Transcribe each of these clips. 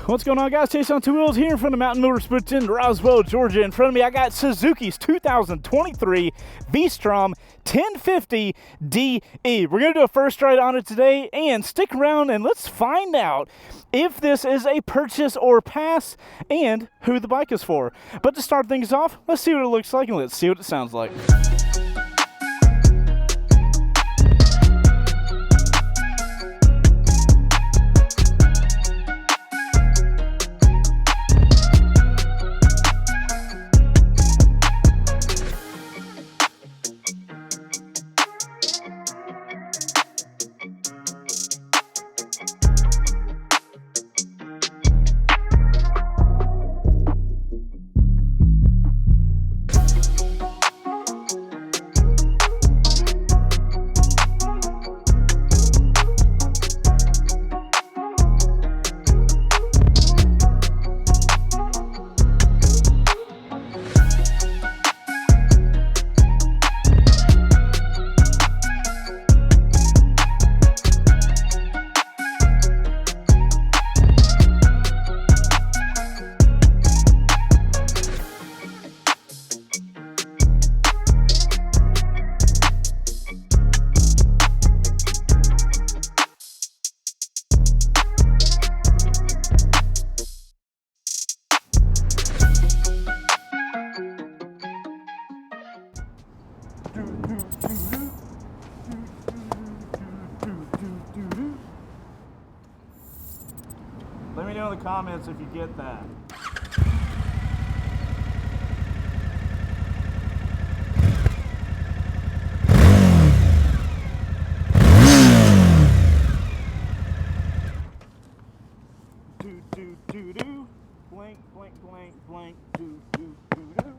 What's going on, guys? Chaseontwowheels here in front of Mountain Motorsports in Roswell, Georgia. In front of me, I got Suzuki's 2023 V-Strom 1050 DE. We're going to do a first ride on it today, and stick around and let's find out if this is a purchase or pass and who the bike is for. But to start things off, let's see what it looks like and let's see what it sounds like. Let me know in the comments if you get that. Do do do do, blank blank blank blank, do do do do.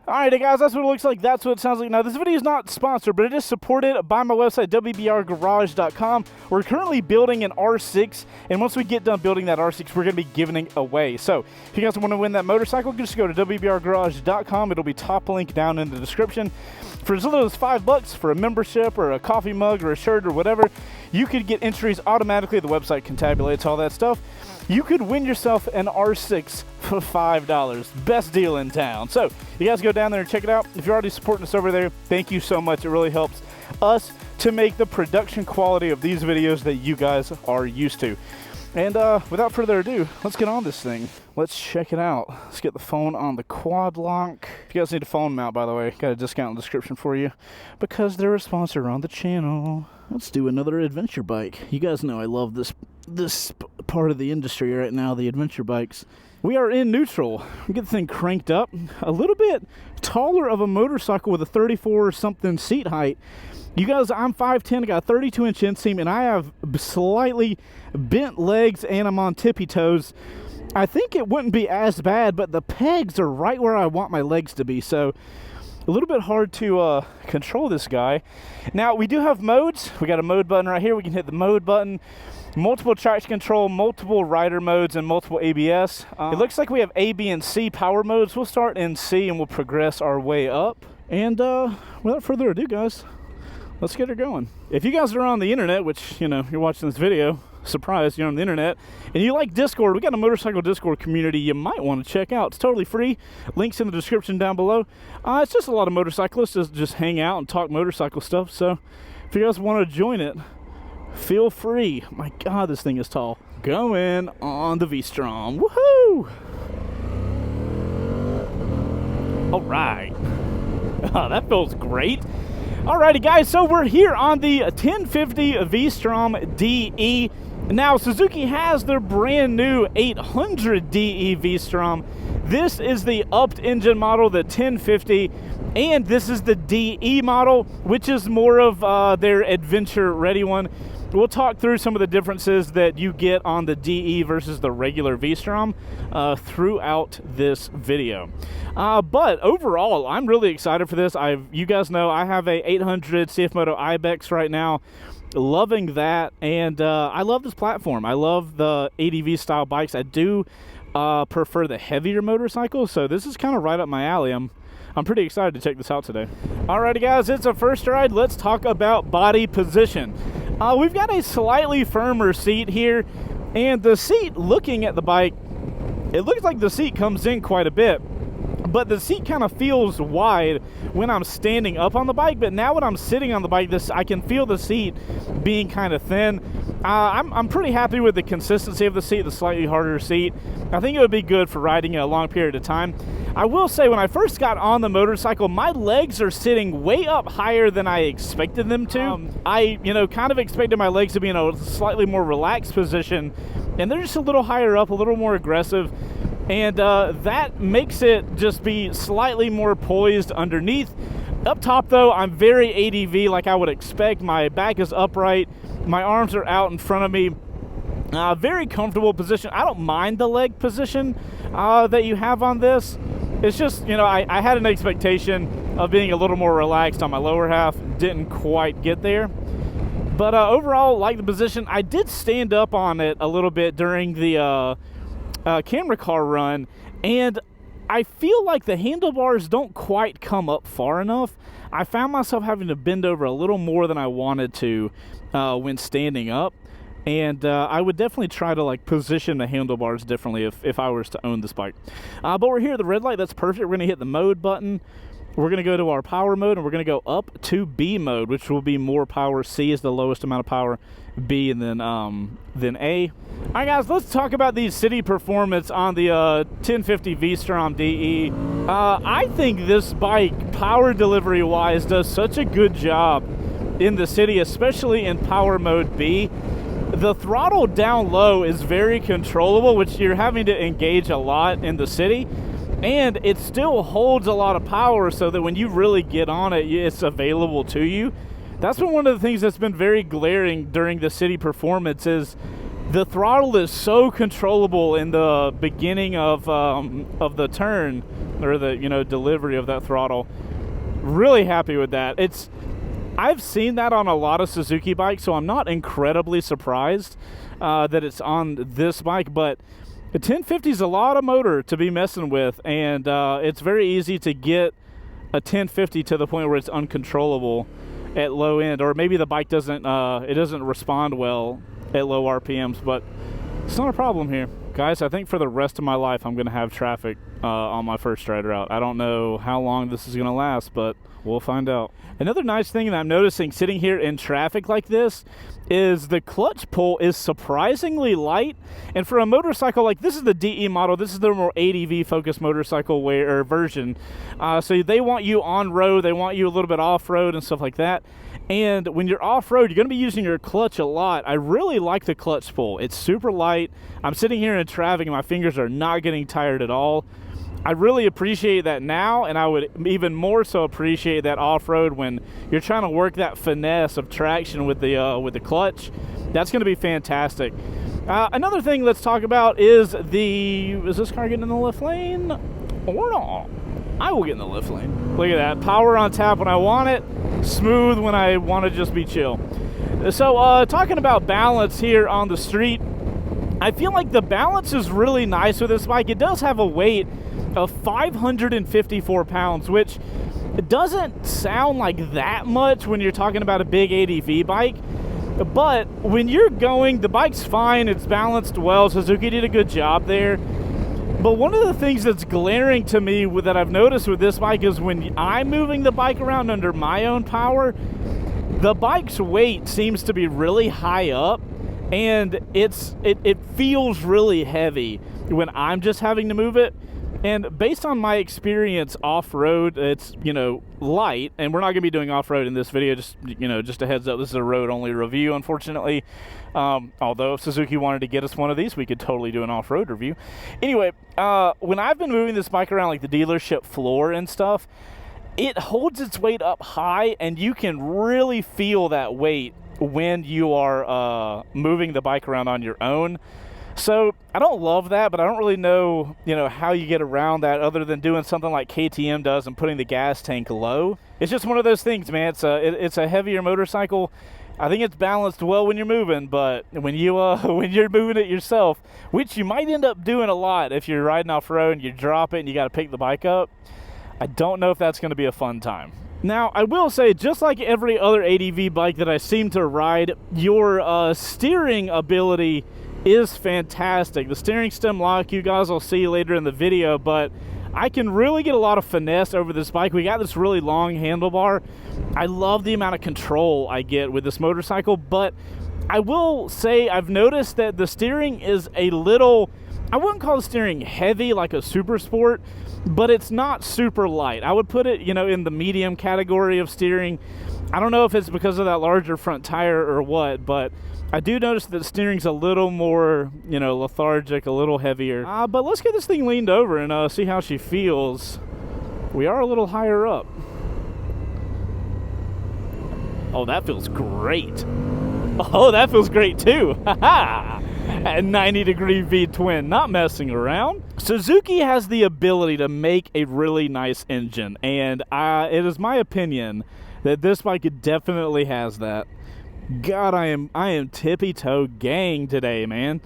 Alrighty guys, that's what it looks like, that's what it sounds like. Now this video is not sponsored, but it is supported by my website, wbrgarage.com. We're currently building an R6, and once we get done building that R6, we're going to be giving it away. So if you guys want to win that motorcycle, just go to wbrgarage.com. It'll be top link down in the description. For as little as $5 for a membership or a coffee mug or a shirt or whatever, you could get entries automatically. The website contabulates all that stuff. You could win yourself an R6 for $5. Best deal in town. So you guys go down there and check it out. If you're already supporting us over there, thank you so much. It really helps us to make the production quality of these videos that you guys are used to. And without further ado, let's get on this thing. Let's check it out. Let's get the phone on the quad lock. If you guys need a phone mount, by the way, got a discount in the description for you because they're a sponsor on the channel. Let's do another adventure bike. You guys know I love this part of the industry right now, the adventure bikes. We are in neutral. We get the thing cranked up. A little bit taller of a motorcycle with a 34 or something seat height. You guys, I'm 5'10", I got a 32-inch inseam, and I have slightly bent legs, and I'm on tippy toes. I think it wouldn't be as bad, but the pegs are right where I want my legs to be, so a little bit hard to control this guy. Now, we do have modes. We got a mode button right here. We can hit the mode button. Multiple traction control, multiple rider modes, and multiple ABS. It looks like we have A, B, and C power modes. We'll start in C, and we'll progress our way up. And without further ado, guys, let's get her going. If you guys are on the internet, which, you know, you're watching this video, surprise, you're on the internet, and you like Discord, we got a motorcycle Discord community you might want to check out. It's totally free. Links in the description down below. It's just a lot of motorcyclists that just hang out and talk motorcycle stuff. So if you guys want to join it, feel free. My God, this thing is tall. Going on the V-Strom. Woohoo! All right. Oh, that feels great. Alrighty guys, so we're here on the 1050 V-Strom DE. Now Suzuki has their brand new 800 DE V-Strom. This is the upped engine model, the 1050, and this is the DE model, which is more of their adventure ready one. We'll talk through some of the differences that you get on the DE versus the regular V-Strom throughout this video. But overall, I'm really excited for this. You guys know I have a 800 CF Moto Ibex right now. Loving that, and I love this platform. I love the ADV style bikes. I do prefer the heavier motorcycles, so this is kind of right up my alley. I'm pretty excited to check this out today. Alrighty guys, it's a first ride. Let's talk about body position. We've got a slightly firmer seat here, and the seat, looking at the bike, it looks like the seat comes in quite a bit, but the seat kind of feels wide when I'm standing up on the bike. But now when I'm sitting on the bike, I can feel the seat being kind of thin. I'm pretty happy with the consistency of the seat, the slightly harder seat. I think it would be good for riding a long period of time. I will say, when I first got on the motorcycle, my legs are sitting way up higher than I expected them to. I, kind of expected my legs to be in a slightly more relaxed position, and they're just a little higher up, a little more aggressive. And that makes it just be slightly more poised underneath. Up top, though, I'm very ADV like I would expect. My back is upright. My arms are out in front of me. Very comfortable position. I don't mind the leg position that you have on this. It's just, I had an expectation of being a little more relaxed on my lower half. Didn't quite get there. But overall, like the position. I did stand up on it a little bit during the camera car run, and I feel like the handlebars don't quite come up far enough. I found myself having to bend over a little more than I wanted to when standing up. And I would definitely try to position the handlebars differently if I was to own this bike. But we're here at the red light. That's perfect. We're going to hit the mode button. We're going to go to our power mode, and we're going to go up to B mode, which will be more power. C is the lowest amount of power. B and then A. All right, guys, let's talk about the city performance on the 1050 V-Strom DE. I think this bike, power delivery-wise, does such a good job in the city, especially in power mode B. The throttle down low is very controllable, which you're having to engage a lot in the city, and it still holds a lot of power so that when you really get on it, it's available to you. That's been one of the things that's been very glaring during the city performance, is the throttle is so controllable in the beginning of the turn, or the delivery of that throttle. Really happy with that. I've seen that on a lot of Suzuki bikes, so I'm not incredibly surprised that it's on this bike. But the 1050 is a lot of motor to be messing with, and it's very easy to get a 1050 to the point where it's uncontrollable at low end, or maybe the bike doesn't respond well at low RPMs. But it's not a problem here, guys. I think for the rest of my life, I'm going to have traffic on my first ride route. I don't know how long this is going to last, but we'll find out. Another nice thing that I'm noticing sitting here in traffic like this is the clutch pull is surprisingly light. And for a motorcycle, like this is the DE model, this is the more ADV focused motorcycle version. So they want you on road, they want you a little bit off road and stuff like that. And when you're off road, you're going to be using your clutch a lot. I really like the clutch pull. It's super light. I'm sitting here in traffic and my fingers are not getting tired at all. I really appreciate that now, and I would even more so appreciate that off-road when you're trying to work that finesse of traction with the clutch. That's going to be fantastic. Another thing let's talk about is this car getting in the left lane or not? I will get in the left lane. Look at that. Power on tap when I want it, smooth when I want to just be chill. So talking about balance here on the street, I feel like the balance is really nice with this bike. It does have a weight of 554 pounds, which doesn't sound like that much when you're talking about a big ADV bike. But when you're going, the bike's fine, it's balanced well. Suzuki did a good job there. But one of the things that's glaring to me that I've noticed with this bike is when I'm moving the bike around under my own power, the bike's weight seems to be really high up, and it feels really heavy when I'm just having to move it. And based on my experience off-road, it's, light, and we're not going to be doing off-road in this video, just a heads up, this is a road-only review, unfortunately. Although if Suzuki wanted to get us one of these, we could totally do an off-road review. Anyway, when I've been moving this bike around, like the dealership floor and stuff, it holds its weight up high, and you can really feel that weight when you are moving the bike around on your own. So I don't love that, but I don't really know, how you get around that other than doing something like KTM does and putting the gas tank low. It's just one of those things, man. It's a heavier motorcycle. I think it's balanced well when you're moving, but when you're moving it yourself, which you might end up doing a lot if you're riding off road and you drop it and you got to pick the bike up, I don't know if that's going to be a fun time. Now, I will say, just like every other ADV bike that I seem to ride, your steering ability is fantastic. The steering stem lock, you guys will see later in the video, but I can really get a lot of finesse over this bike. We got this really long handlebar. I love the amount of control I get with this motorcycle, but I will say I've noticed that the steering is a little, I wouldn't call the steering heavy like a Super Sport, but it's not super light. I would put it, you know, in the medium category of steering. I don't know if it's because of that larger front tire or what, but I do notice that the steering's a little more, you know, lethargic, a little heavier. But let's get this thing leaned over and see how she feels. We are a little higher up. Oh, that feels great. Oh, that feels great too. Haha! At 90-degree V-twin, not messing around. Suzuki has the ability to make a really nice engine, and it is my opinion that this bike definitely has that. God, I am tippy-toe gang today, man.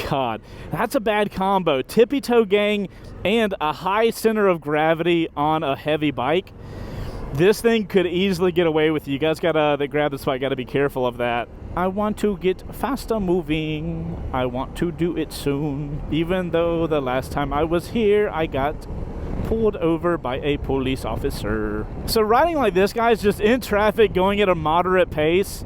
God, that's a bad combo. Tippy-toe gang and a high center of gravity on a heavy bike. This thing could easily get away with you. You guys that grab this bike, gotta be careful of that. I want to get faster moving. I want to do it soon. Even though the last time I was here, I got pulled over by a police officer. So riding like this, guys, just in traffic, going at a moderate pace,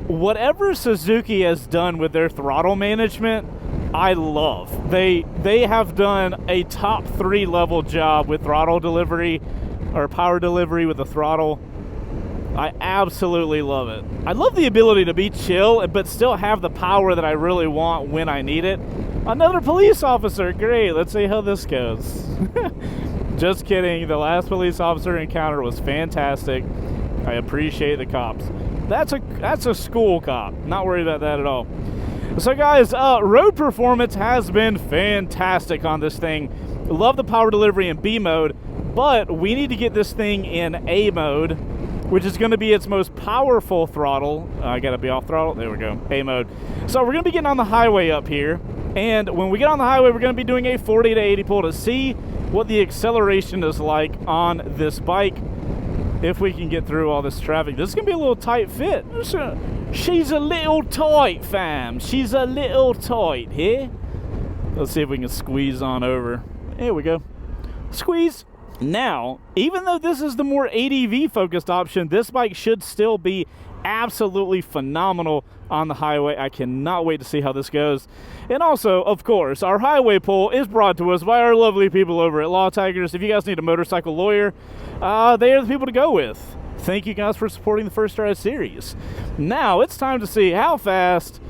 whatever Suzuki has done with their throttle management, I love. They have done a top 3 level job with throttle delivery, or power delivery with the throttle. I absolutely love it. I love the ability to be chill, but still have the power that I really want when I need it. Another police officer, great, let's see how this goes. Just kidding, the last police officer encounter was fantastic. I appreciate the cops. That's a school cop, not worried about that at all. So guys, road performance has been fantastic on this thing. Love the power delivery in B mode, but we need to get this thing in A mode, which is going to be its most powerful throttle. I got to be off throttle. There we go. A mode. So we're going to be getting on the highway up here. And when we get on the highway, we're going to be doing a 40 to 80 pull to see what the acceleration is like on this bike. If we can get through all this traffic. This is going to be a little tight fit. She's a little tight, fam. She's a little tight here. Let's see if we can squeeze on over. There we go. Squeeze. Now, even though this is the more ADV focused option, this bike should still be absolutely phenomenal on the highway. I cannot wait to see how this goes. And also, of course, our highway pull is brought to us by our lovely people over at Law Tigers. If you guys need a motorcycle lawyer, they are the people to go with. Thank you guys for supporting the First Ride series. Now, it's time to see how fast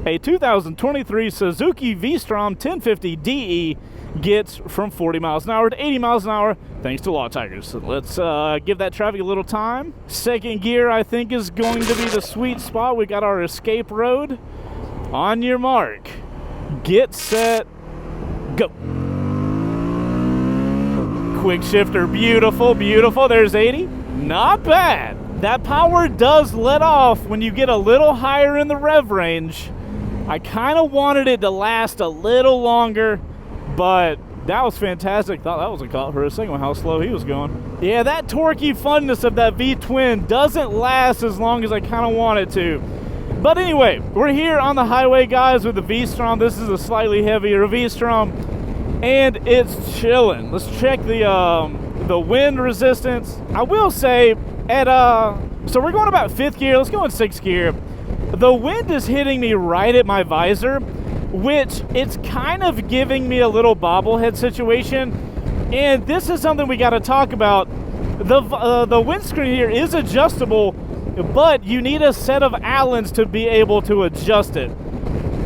a 2023 Suzuki V-Strom 1050 DE gets from 40 miles an hour to 80 miles an hour thanks to Law Tigers. So let's give that traffic a little time. Second gear, I think, is going to be the sweet spot. We got our escape road. On your mark, get set, go. Quick shifter, beautiful, beautiful. There's 80, not bad. That power does let off when you get a little higher in the rev range. I kind of wanted it to last a little longer, but that was fantastic. Thought that was a call for a second how slow he was going. Yeah, that torquey funness of that V-twin doesn't last as long as I kind of want it to. But anyway, we're here on the highway, guys, with the V-Strom. This is a slightly heavier V-Strom, and it's chilling. Let's check the wind resistance. I will say, so we're going about 5th gear. Let's go in 6th gear. The wind is hitting me right at my visor, which it's kind of giving me a little bobblehead situation. And this is something we got to talk about. The windscreen here is adjustable, but you need a set of Allens to be able to adjust it.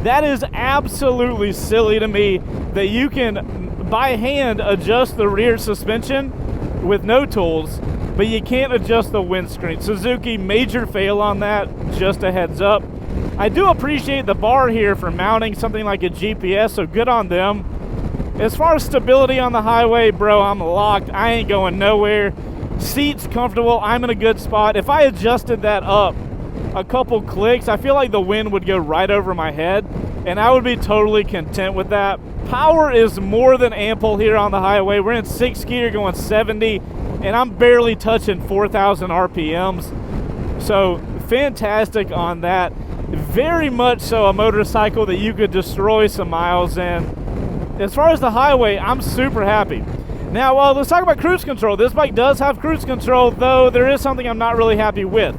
That is absolutely silly to me that you can, by hand, adjust the rear suspension with no tools, but you can't adjust the windscreen. Suzuki, major fail on that, just a heads up. I do appreciate the bar here for mounting something like a GPS, so good on them. As far as stability on the highway, bro, I'm locked. I ain't going nowhere. Seats comfortable. I'm in a good spot. If I adjusted that up a couple clicks, I feel like the wind would go right over my head, and I would be totally content with that. Power is more than ample here on the highway. We're in 6th gear going 70, and I'm barely touching 4,000 RPMs. So fantastic on that. Very much so a motorcycle that you could destroy some miles in. As far as the highway, I'm super happy. Now, let's talk about cruise control. This bike does have cruise control, though there is something I'm not really happy with.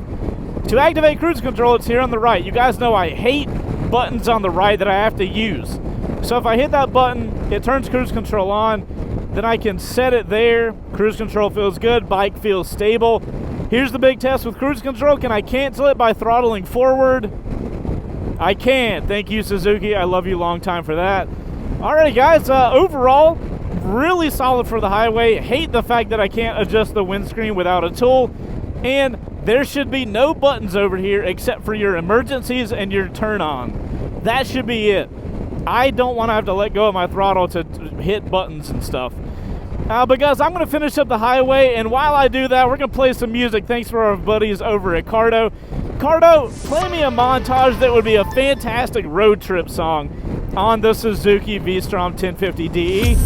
To activate cruise control, it's here on the right. You guys know I hate buttons on the right that I have to use. So if I hit that button, it turns cruise control on. Then I can set it there. Cruise control feels good. Bike feels stable. Here's the big test with cruise control. Can I cancel it by throttling forward? I can. Thank you, Suzuki. I love you long time for that. Alrighty, guys. Overall, really solid for the highway. Hate the fact that I can't adjust the windscreen without a tool. And there should be no buttons over here except for your emergencies and your turn on. That should be it. I don't want to have to let go of my throttle to hit buttons and stuff. But guys, I'm going to finish up the highway, and while I do that, we're going to play some music thanks to our buddies over at Cardo. Cardo, play me a montage that would be a fantastic road trip song on the Suzuki V-Strom 1050 DE.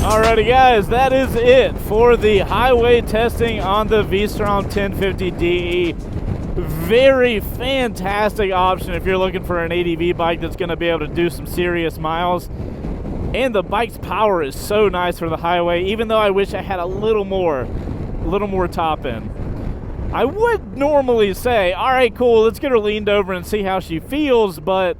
Alrighty guys, that is it for the highway testing on the V-Strom 1050 DE. Very fantastic option if you're looking for an ADV bike that's going to be able to do some serious miles. And the bike's power is so nice for the highway, even though I wish I had a little more top end. I would normally say, alright cool, let's get her leaned over and see how she feels, but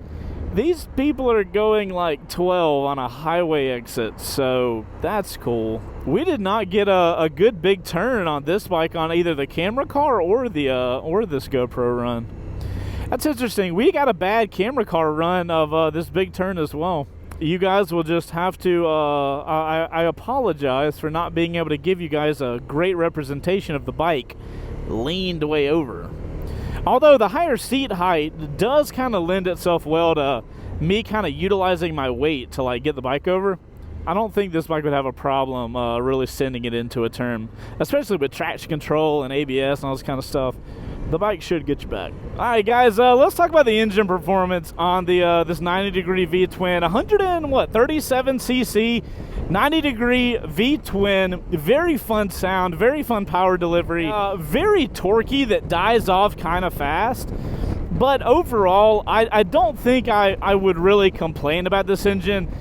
these people are going like 12 on a highway exit, so that's cool. We did not get a good big turn on this bike on either the camera car or the or this GoPro run. That's interesting. We got a bad camera car run of this big turn as well. You guys will just have to, I apologize for not being able to give you guys a great representation of the bike leaned way over. Although the higher seat height does kind of lend itself well to me kind of utilizing my weight to like get the bike over. I don't think this bike would have a problem really sending it into a turn, especially with traction control and ABS and all this kind of stuff. The bike should get you back. All right, guys, let's talk about the engine performance on the this 90-degree V-twin, 137 cc. 90-degree V-twin, very fun sound, very fun power delivery, very torquey that dies off kind of fast. But overall, I don't think I would really complain about this engine.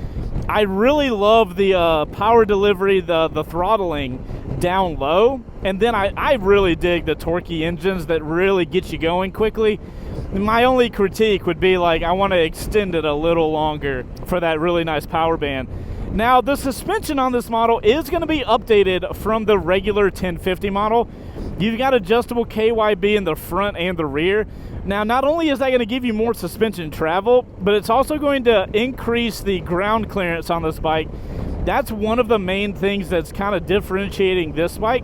I really love the power delivery, the throttling down low. And then I really dig the torquey engines that really get you going quickly. My only critique would be like I want to extend it a little longer for that really nice power band. Now, the suspension on this model is going to be updated from the regular 1050 model. You've got adjustable KYB in the front and the rear. Now, not only is that going to give you more suspension travel, but it's also going to increase the ground clearance on this bike. That's one of the main things that's kind of differentiating this bike.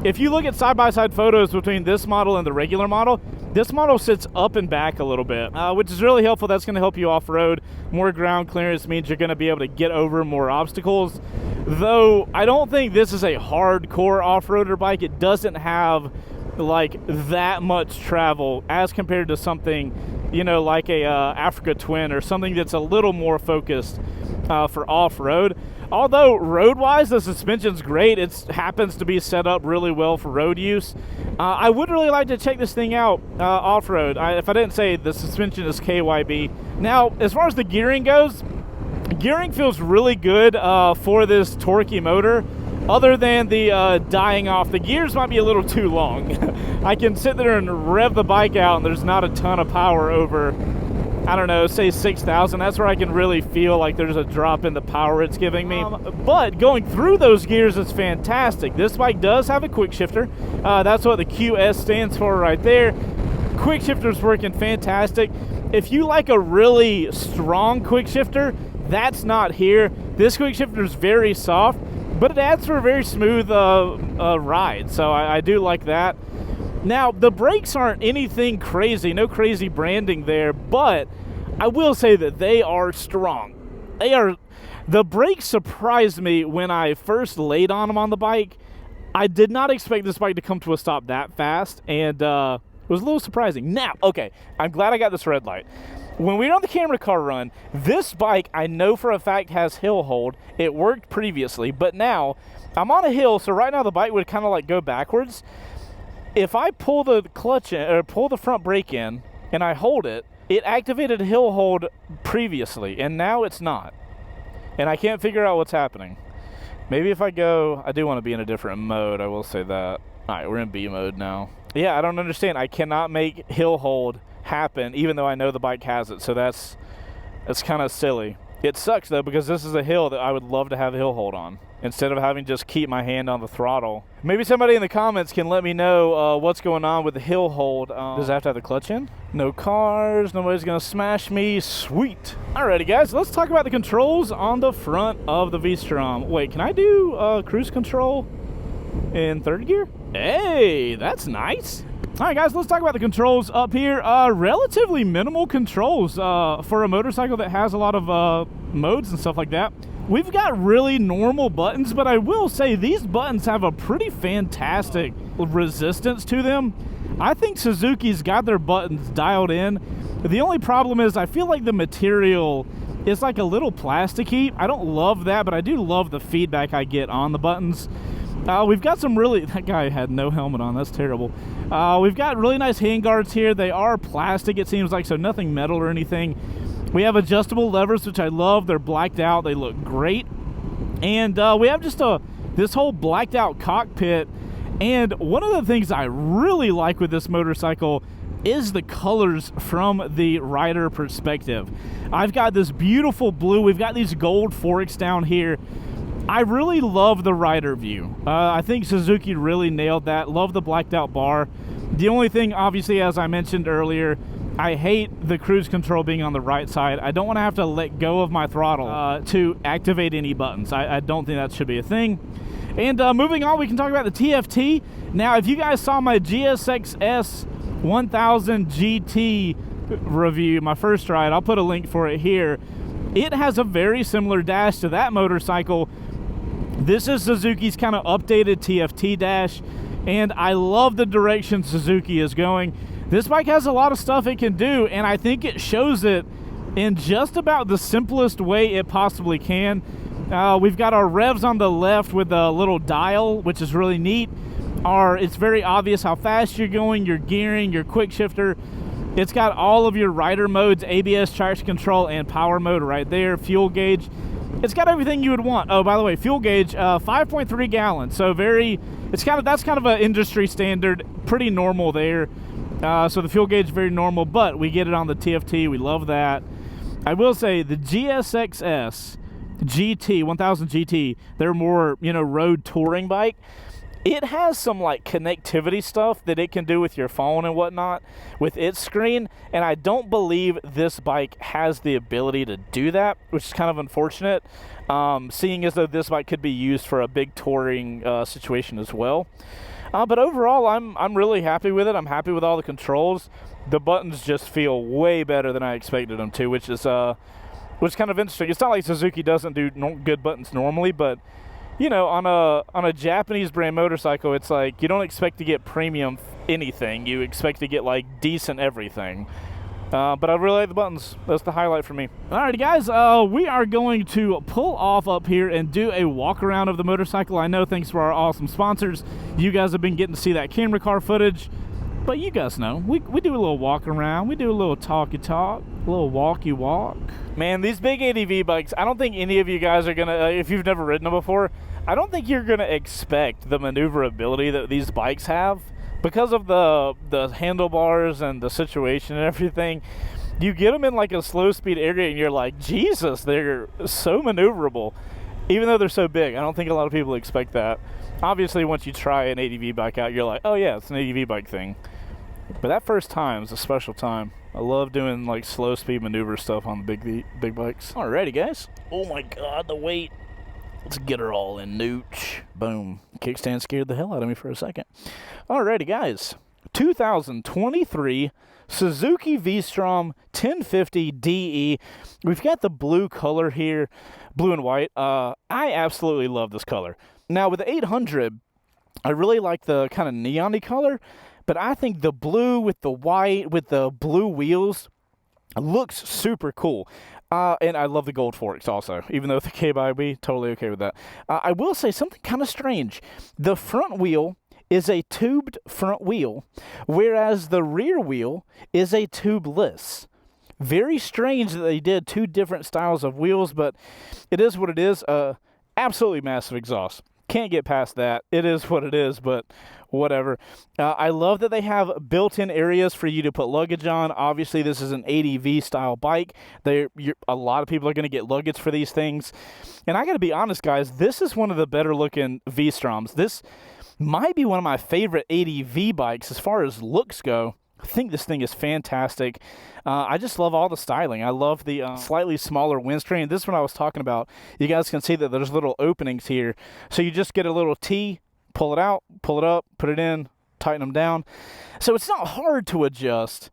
If you look at side-by-side photos between this model and the regular model, this model sits up and back a little bit, which is really helpful. That's going to help you off-road. More ground clearance means you're going to be able to get over more obstacles. Though, I don't think this is a hardcore off-roader bike. It doesn't have, like, that much travel as compared to something, you know, like a Africa Twin or something that's a little more focused for off-road. Although road-wise, the suspension's great. It happens to be set up really well for road use. I would really like to check this thing out off-road. If I didn't say, the suspension is KYB. Now, as far as the gearing goes, gearing feels really good for this torquey motor. Other than the dying off, the gears might be a little too long. I can sit there and rev the bike out and there's not a ton of power over, I don't know, say 6,000. That's where I can really feel like there's a drop in the power it's giving me. But going through those gears is fantastic. This bike does have a quick shifter. That's what the QS stands for right there. Quick shifter's working fantastic. If you like a really strong quick shifter, that's not here. This quick shifter is very soft, but it adds for a very smooth ride. So I do like that. Now, the brakes aren't anything crazy, no crazy branding there, but I will say that they are strong. The brakes surprised me when I first laid on them on the bike. I did not expect this bike to come to a stop that fast, and it was a little surprising. Now, okay, I'm glad I got this red light. When we were on the camera car run, this bike I know for a fact has hill hold. It worked previously, but now I'm on a hill, so right now the bike would kind of like go backwards. If I pull the clutch in, or pull the front brake in, and I hold it, it activated hill hold previously, and now it's not. And I can't figure out what's happening. Maybe if I go, I do want to be in a different mode, I will say that. All right, we're in B mode now. Yeah, I don't understand. I cannot make hill hold happen, even though I know the bike has it, so that's kind of silly. It sucks, though, because this is a hill that I would love to have hill hold on, instead of having just keep my hand on the throttle. Maybe somebody in the comments can let me know what's going on with the hill hold. Does it have to have the clutch in? No cars, nobody's gonna smash me, sweet. Alrighty guys, let's talk about the controls on the front of the V-Strom. Wait, can I do cruise control in third gear? Hey, that's nice. Alright guys, let's talk about the controls up here. Relatively minimal controls for a motorcycle that has a lot of modes and stuff like that. We've got really normal buttons, but I will say these buttons have a pretty fantastic resistance to them. I think Suzuki's got their buttons dialed in. The only problem is I feel like the material is like a little plasticky. I don't love that, but I do love the feedback I get on the buttons. We've got some really... That guy had no helmet on. That's terrible. We've got really nice handguards here. They are plastic, it seems like, so nothing metal or anything. We have adjustable levers, which I love. They're blacked out. They look great. And we have just this whole blacked out cockpit. And one of the things I really like with this motorcycle is the colors from the rider perspective. I've got this beautiful blue. We've got these gold forks down here. I really love the rider view. I think Suzuki really nailed that. Love the blacked out bar. The only thing, obviously, as I mentioned earlier, I hate the cruise control being on the right side. I don't want to have to let go of my throttle to activate any buttons. I don't think that should be a thing. And moving on, we can talk about the TFT. Now, if you guys saw my GSX-S 1000 GT review, my first ride, I'll put a link for it here. It has a very similar dash to that motorcycle. This is Suzuki's kind of updated TFT dash, and I love the direction Suzuki is going. This bike has a lot of stuff it can do, and I think it shows it in just about the simplest way it possibly can. We've got our revs on the left with a little dial, which is really neat. It's very obvious how fast you're going, your gearing, your quick shifter. It's got all of your rider modes, ABS, traction control, and power mode right there. Fuel gauge. It's got everything you would want. Oh, by the way, fuel gauge, 5.3 gallons. So that's kind of an industry standard, pretty normal there. So the fuel gauge is very normal, but we get it on the TFT. We love that. I will say the GSX-S GT, 1000 GT, they're more, road touring bike. It has some like connectivity stuff that it can do with your phone and whatnot with its screen, and I don't believe this bike has the ability to do that, which is kind of unfortunate, seeing as though this bike could be used for a big touring situation as well. But overall, I'm really happy with it. I'm happy with all the controls. The buttons just feel way better than I expected them to, which is kind of interesting. It's not like Suzuki doesn't do good buttons normally, but on a Japanese brand motorcycle, it's like you don't expect to get premium anything. You expect to get like decent everything. But I really like the buttons. That's the highlight for me. Alrighty guys, we are going to pull off up here and do a walk around of the motorcycle. I know thanks to our awesome sponsors, you guys have been getting to see that camera car footage. But you guys know, we do a little walk around, we do a little talky talk, a little walky walk. Man, these big ADV bikes, I don't think any of you guys are gonna, if you've never ridden them before, I don't think you're gonna expect the maneuverability that these bikes have. Because of the handlebars and the situation and everything, you get them in like a slow speed area and you're like, Jesus, they're so maneuverable. Even though they're so big, I don't think a lot of people expect that. Obviously, once you try an ADV bike out, you're like, oh yeah, it's an ADV bike thing. But that first time is a special time. I love doing like slow speed maneuver stuff on the big bikes. Alrighty, guys. Oh my God, the weight. Let's get her all in, nooch. Boom. Kickstand scared the hell out of me for a second. Alrighty, guys. 2023 Suzuki V-Strom 1050 DE. We've got the blue color here, blue and white. I absolutely love this color. Now with the 800, I really like the kind of neon-y color, but I think the blue with the white, with the blue wheels, looks super cool. And I love the gold forks also, even though the K-by-B, totally okay with that. I will say something kind of strange. The front wheel is a tubed front wheel, whereas the rear wheel is a tubeless. Very strange that they did two different styles of wheels, but it is what it is. Absolutely massive exhaust. Can't get past that. It is what it is, but whatever. I love that they have built-in areas for you to put luggage on. Obviously, this is an ADV style bike. A lot of people are going to get luggage for these things. And I got to be honest, guys, this is one of the better looking V-Stroms. This might be one of my favorite ADV bikes as far as looks go. I think this thing is fantastic. I just love all the styling. I love the slightly smaller windscreen. This is what I was talking about. You guys can see that there's little openings here. So you just get a little T, pull it out, pull it up, put it in, tighten them down. So it's not hard to adjust.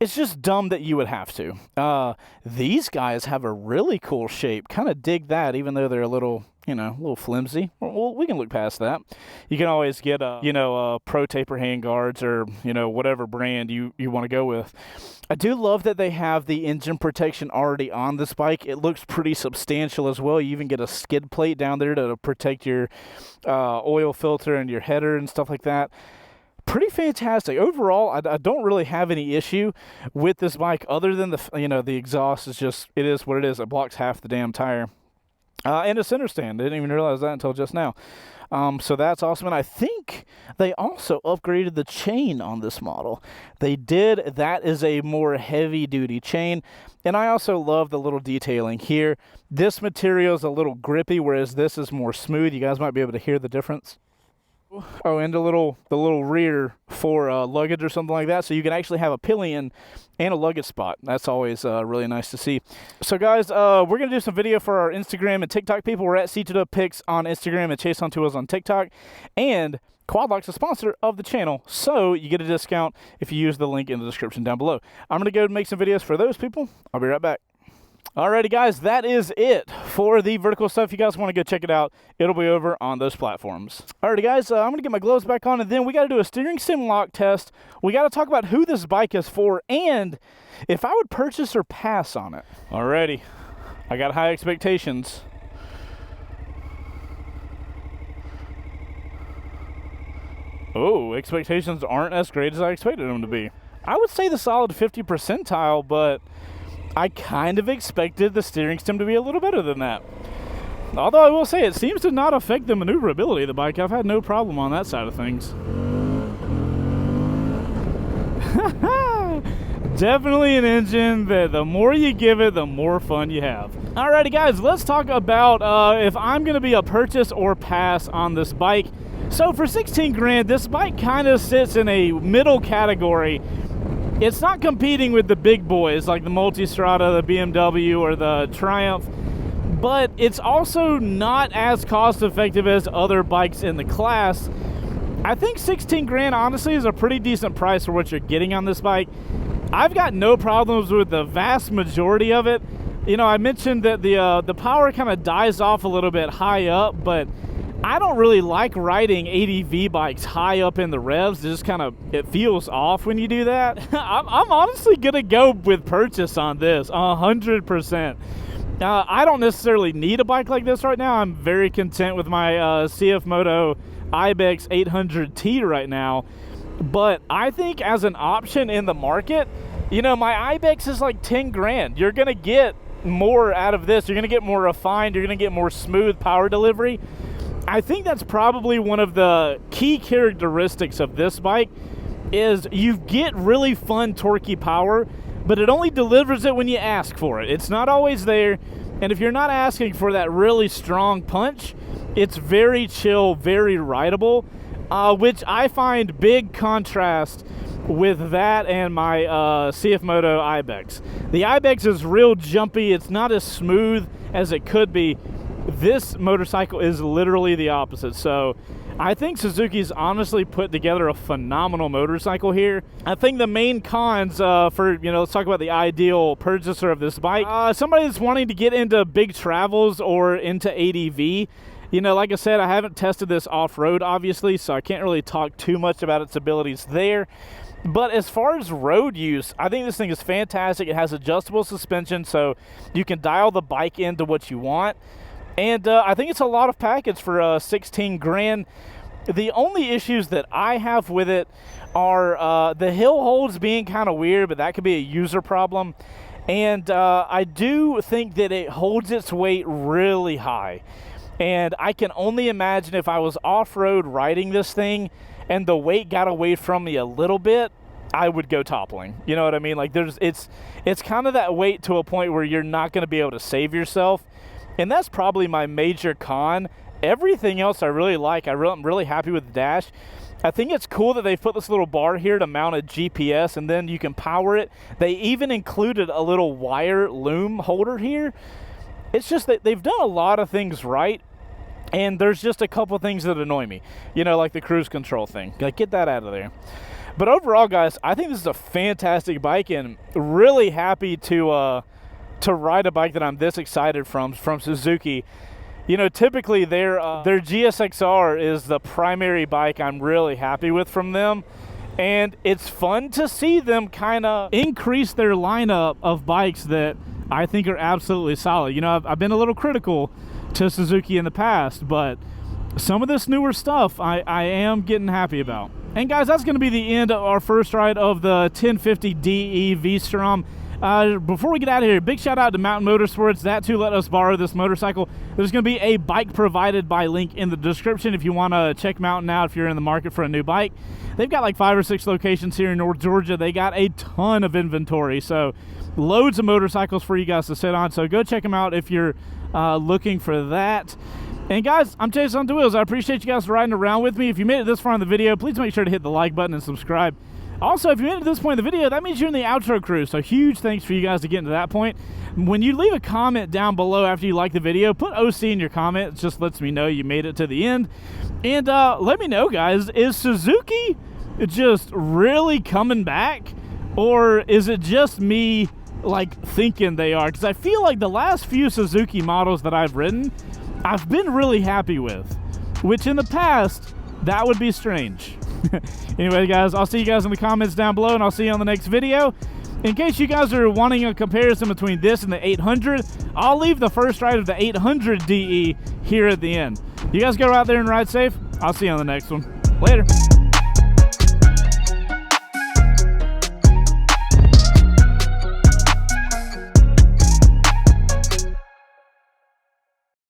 It's just dumb that you would have to. These guys have a really cool shape. Kind of dig that, even though they're a little, a little flimsy. Well, we can look past that. You can always get, Pro Taper hand guards or, whatever brand you want to go with. I do love that they have the engine protection already on this bike. It looks pretty substantial as well. You even get a skid plate down there to protect your oil filter and your header and stuff like that. Pretty fantastic. Overall, I don't really have any issue with this bike other than the exhaust is just, it is what it is. It blocks half the damn tire. And a center stand. Didn't even realize that until just now. So that's awesome. And I think they also upgraded the chain on this model. They did. That is a more heavy-duty chain. And I also love the little detailing here. This material is a little grippy, whereas this is more smooth. You guys might be able to hear the difference. Oh, and the little rear for luggage or something like that, so you can actually have a pillion and a luggage spot. That's always really nice to see. So guys, we're gonna do some video for our Instagram and TikTok people. We're at C2Pics on Instagram and Chaseontwowheels on TikTok, and Quadlock's a sponsor of the channel, so you get a discount if you use the link in the description down below. I'm gonna go make some videos for those people. I'll be right back. Alrighty guys, that is it for the vertical stuff. If you guys want to go check it out, it'll be over on those platforms. Alrighty guys, I'm going to get my gloves back on, and then we got to do a steering stim lock test. We got to talk about who this bike is for and if I would purchase or pass on it. Alrighty, I got high expectations. Oh, expectations aren't as great as I expected them to be. I would say the solid 50 percentile, but I kind of expected the steering stem to be a little better than that. Although I will say it seems to not affect the maneuverability of the bike. I've had no problem on that side of things. Definitely an engine that the more you give it, the more fun you have. Alrighty guys, let's talk about if I'm going to be a purchase or pass on this bike. So for 16 grand, this bike kind of sits in a middle category. It's not competing with the big boys like the Multistrada, the BMW, or the Triumph, but it's also not as cost effective as other bikes in the class. I think 16 grand honestly is a pretty decent price for what you're getting on this bike. I've got no problems with the vast majority of it. I mentioned that the power kind of dies off a little bit high up, but I don't really like riding ADV bikes high up in the revs. It just kind of, it feels off when you do that. I'm honestly going to go with purchase on this, 100%. I don't necessarily need a bike like this right now. I'm very content with my CF Moto Ibex 800T right now. But I think as an option in the market, my Ibex is like 10 grand. You're going to get more out of this. You're going to get more refined. You're going to get more smooth power delivery. I think that's probably one of the key characteristics of this bike is you get really fun torquey power, but it only delivers it when you ask for it. It's not always there, and if you're not asking for that really strong punch, it's very chill, very rideable, which I find big contrast with that and my CF Moto Ibex. The Ibex is real jumpy. It's not as smooth as it could be. This motorcycle is literally the opposite. So I think Suzuki's honestly put together a phenomenal motorcycle here. I think the main cons for, you know, let's talk about the ideal purchaser of this bike. Somebody that's wanting to get into big travels or into ADV. You know, like I said, I haven't tested this off-road, obviously, so I can't really talk too much about its abilities there. But as far as road use, I think this thing is fantastic. It has adjustable suspension, so you can dial the bike into what you want. And I think it's a lot of package for 16 grand. The only issues that I have with it are the hill holds being kind of weird, but that could be a user problem. And I do think that it holds its weight really high. And I can only imagine if I was off-road riding this thing and the weight got away from me a little bit, I would go toppling. You know what I mean? Like it's kind of that weight to a point where you're not going to be able to save yourself. And that's probably my major con. Everything else I really like. I'm really happy with the dash. I think it's cool that they've put this little bar here to mount a GPS, and then you can power it. They even included a little wire loom holder here. It's just that they've done a lot of things right, and there's just a couple things that annoy me. You know, like the cruise control thing. Like, get that out of there. But overall, guys, I think this is a fantastic bike, and really happy to ride a bike that I'm this excited from Suzuki. You know, typically their GSX-R is the primary bike I'm really happy with from them. And it's fun to see them kind of increase their lineup of bikes that I think are absolutely solid. You know, I've been a little critical to Suzuki in the past, but some of this newer stuff I am getting happy about. And guys, that's going to be the end of our first ride of the 1050 DE V-Strom. Before we get out of here, big shout out to Mountain Motorsports. That too let us borrow this motorcycle. There's going to be a bike provided by link in the description if you want to check Mountain out if you're in the market for a new bike. They've got like 5 or 6 locations here in North Georgia. They got a ton of inventory, so loads of motorcycles for you guys to sit on. So go check them out if you're looking for that. And guys, I'm Chaseontwowheels. I appreciate you guys riding around with me. If you made it this far in the video, please make sure to hit the like button and subscribe. Also, if you made it to this point in the video, that means you're in the outro crew. So huge thanks for you guys to getting to that point. When you leave a comment down below after you like the video, put OC in your comment. It just lets me know you made it to the end. And let me know, guys, is Suzuki just really coming back? Or is it just me, like, thinking they are? Because I feel like the last few Suzuki models that I've ridden, I've been really happy with. Which in the past, that would be strange. Anyway, guys, I'll see you guys in the comments down below, and I'll see you on the next video. In case you guys are wanting a comparison between this and the 800, I'll leave the first ride of the 800 DE here at the end. You guys go out there and ride safe. I'll see you on the next one. Later.